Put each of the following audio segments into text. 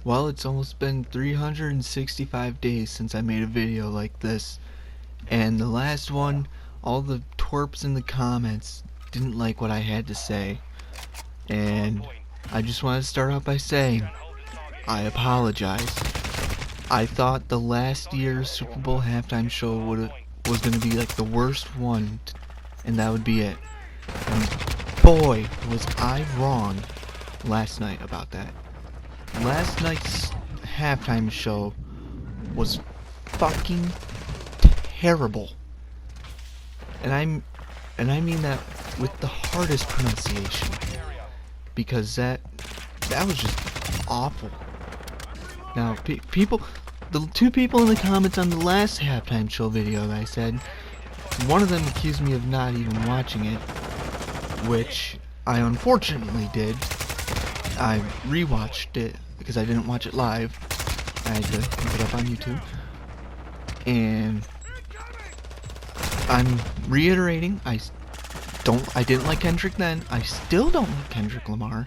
Well, it's almost been 365 days since I made a video like this, and the last one, all the twerps in the comments didn't like what I had to say, and I just want to start out by saying, I apologize. I thought the last year's Super Bowl halftime show was going to be like the worst one, and that would be it. And boy, was I wrong last night about that. Last night's halftime show was fucking terrible. And I mean that with the hardest pronunciation. Because that was just awful. Now, the two people in the comments on the last halftime show video that I said, one of them accused me of not even watching it, which I unfortunately did. I rewatched it because I didn't watch it live. I had to look it up on YouTube. And I'm reiterating, I didn't like Kendrick then. I still don't like Kendrick Lamar,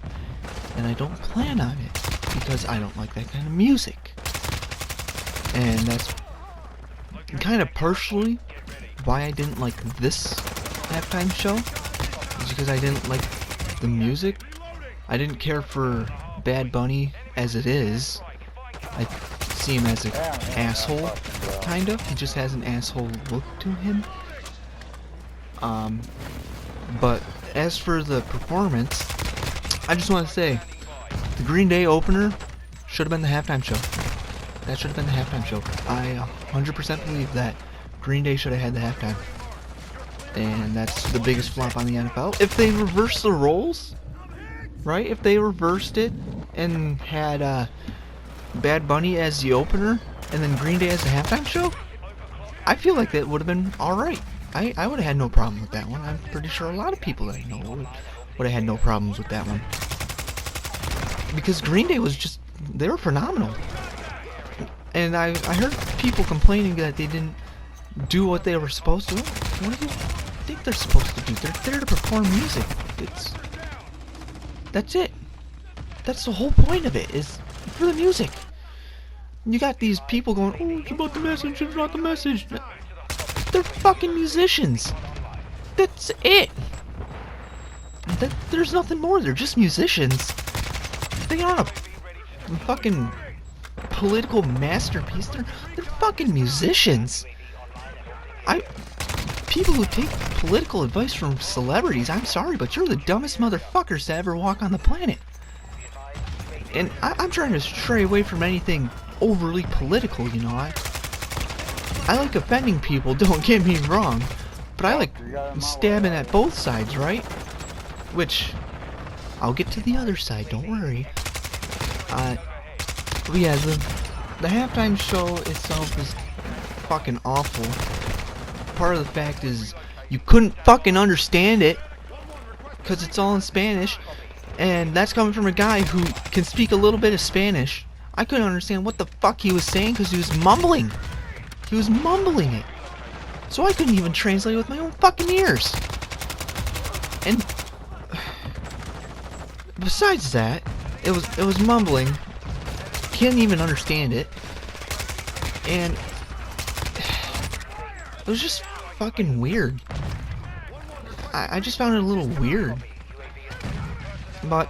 and I don't plan on it because I don't like that kind of music. And that's kind of partially why I didn't like this halftime show, is because I didn't like the music. I didn't care for Bad Bunny as it is. I see him as an asshole, kind of. He just has an asshole look to him. But as for the performance, I just want to say, the Green Day opener should have been the halftime show. That should have been the halftime show. I 100% believe that Green Day should have had the halftime. And that's the biggest flop on the NFL. If they reversed the roles, right? If they reversed it and had Bad Bunny as the opener and then Green Day as the halftime show, I feel like that would have been alright. I would have had no problem with that one. I'm pretty sure a lot of people that I know would have had no problems with that one. Because Green Day was just, they were phenomenal. And I heard people complaining that they didn't do what they were supposed to. What do you think they're supposed to do? They're there to perform music. That's it. That's the whole point of it, is for the music. You got these people going, oh, it's about the message, it's about the message. They're fucking musicians. That's it. There's nothing more. They're just musicians. They aren't a fucking political masterpiece. They're fucking musicians. People who take political advice from celebrities, I'm sorry, but you're the dumbest motherfuckers to ever walk on the planet. And I'm trying to stray away from anything overly political, you know. I like offending people, don't get me wrong, but I like stabbing at both sides, right? Which, I'll get to the other side, don't worry. But yeah, the halftime show itself is fucking awful. Part of the fact is, you couldn't fucking understand it, because it's all in Spanish, and that's coming from a guy who can speak a little bit of Spanish. I couldn't understand what the fuck he was saying, because he was mumbling. He was mumbling it. So I couldn't even translate with my own fucking ears. And besides that, it was mumbling. Can't even understand it. And it was just fucking weird. I just found it a little weird. But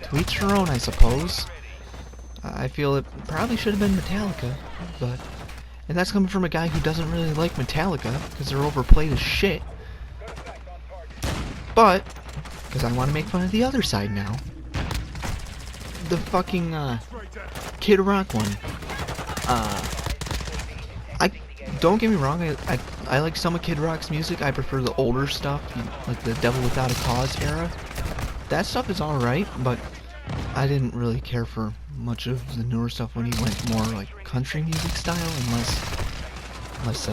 to each their own, I suppose. I feel it probably should have been Metallica, but... And that's coming from a guy who doesn't really like Metallica, because they're overplayed as shit. But, because I want to make fun of the other side now. The fucking, Kid Rock one. Don't get me wrong, I like some of Kid Rock's music. I prefer the older stuff, like the Devil Without a Cause era. That stuff is alright, but I didn't really care for much of the newer stuff when he went more like country music style and less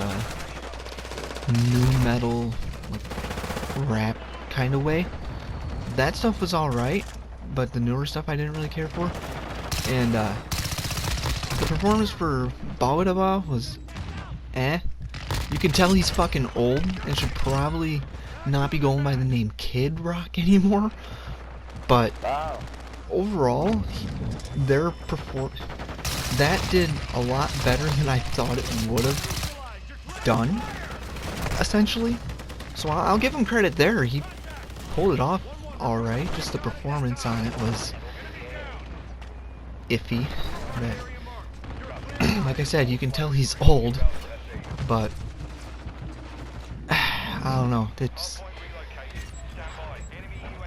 new metal, like rap kind of way. That stuff was alright, but the newer stuff I didn't really care for. And the performance for Bawitdaba was You can tell he's fucking old and should probably not be going by the name Kid Rock anymore. But overall, that did a lot better than I thought it would have done, essentially. So I'll give him credit there. He pulled it off alright. Just the performance on it was iffy. But, like I said, you can tell he's old, but I don't know.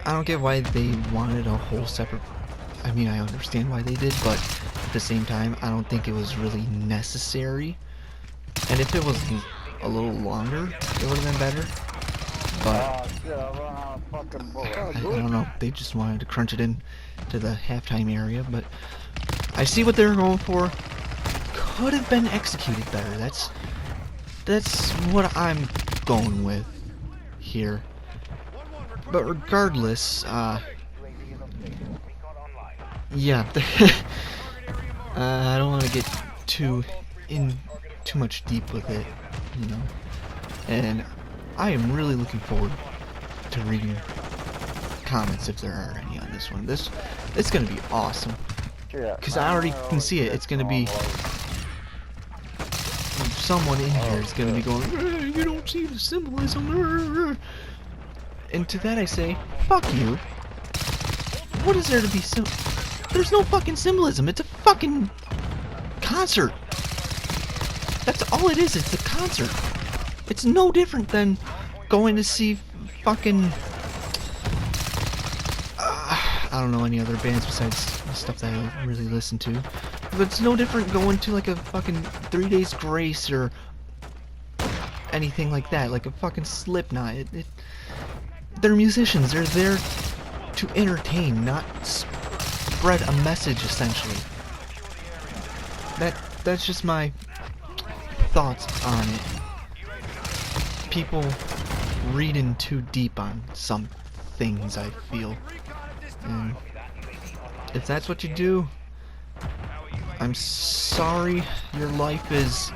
I don't get why they wanted a whole separate. I mean, I understand why they did, but at the same time, I don't think it was really necessary. And if it was a little longer, it would have been better. But I don't know. They just wanted to crunch it in to the halftime area, but I see what they were going for. Could have been executed better. That's what I'm going with here. But regardless, yeah, I don't want to get too much deep with it, you know. And I am really looking forward to reading comments if there are any on this one. It's gonna be awesome, because I already can see it. It's gonna be someone in here is gonna be going, "You don't see the symbolism." And to that I say, fuck you. What is there to be There's no fucking symbolism. It's a fucking concert. That's all it is. It's a concert. It's no different than going to see fucking I don't know any other bands besides the stuff that I really listen to. But it's no different going to like a fucking 3 Days Grace or anything like that, like a fucking Slipknot. They're musicians. They're there to entertain, not spread a message, essentially. That's just my thoughts on it. People reading too deep on some things, I feel. And if that's what you do, I'm sorry your life is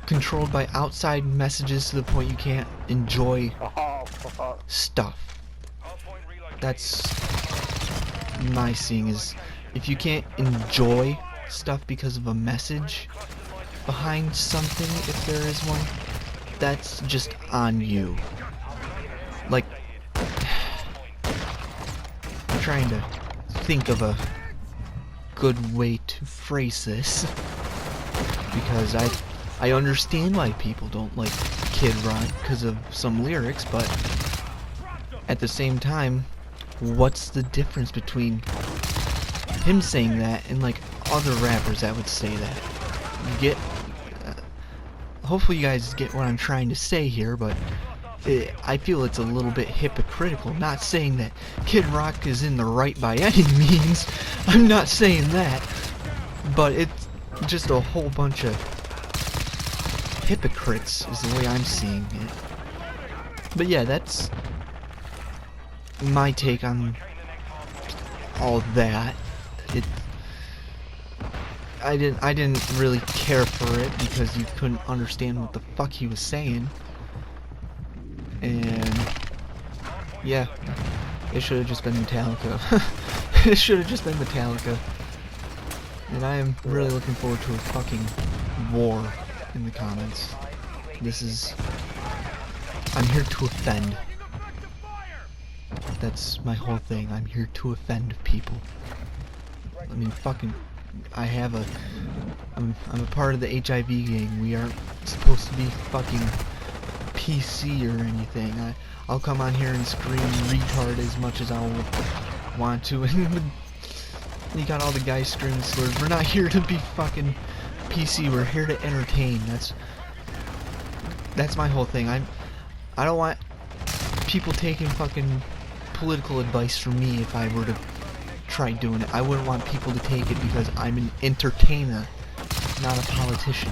controlled by outside messages to the point you can't enjoy stuff. That's my seeing, is if you can't enjoy stuff because of a message behind something, if there is one, that's just on you. Like, I'm trying to think of a good way to phrase this, because I understand why people don't like Kid Rock because of some lyrics, but at the same time, what's the difference between him saying that and like other rappers that would say that? You get hopefully you guys get what I'm trying to say here, but I feel it's a little bit hypocritical. Not saying that Kid Rock is in the right by any means. I'm not saying that, but it's just a whole bunch of hypocrites is the way I'm seeing it. But yeah, that's my take on all that. I didn't really care for it because you couldn't understand what the fuck he was saying. And yeah, it should have just been Metallica. It should have just been Metallica. And I am really looking forward to a fucking war in the comments. I'm here to offend. That's my whole thing. I'm here to offend people. I mean, fucking, I'm a part of the HIV gang. We aren't supposed to be fucking PC or anything. I'll come on here and scream retard as much as I want to, and you got all the guys screaming slurs. We're not here to be fucking PC. We're here to entertain. That's my whole thing. I don't want people taking fucking political advice from me if I were to try doing it. I wouldn't want people to take it because I'm an entertainer, not a politician.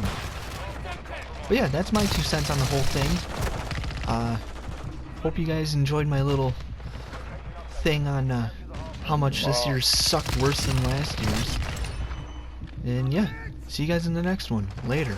But yeah, that's my 2 cents on the whole thing. Hope you guys enjoyed my little thing on how much this year sucked worse than last year's. And yeah, see you guys in the next one. Later.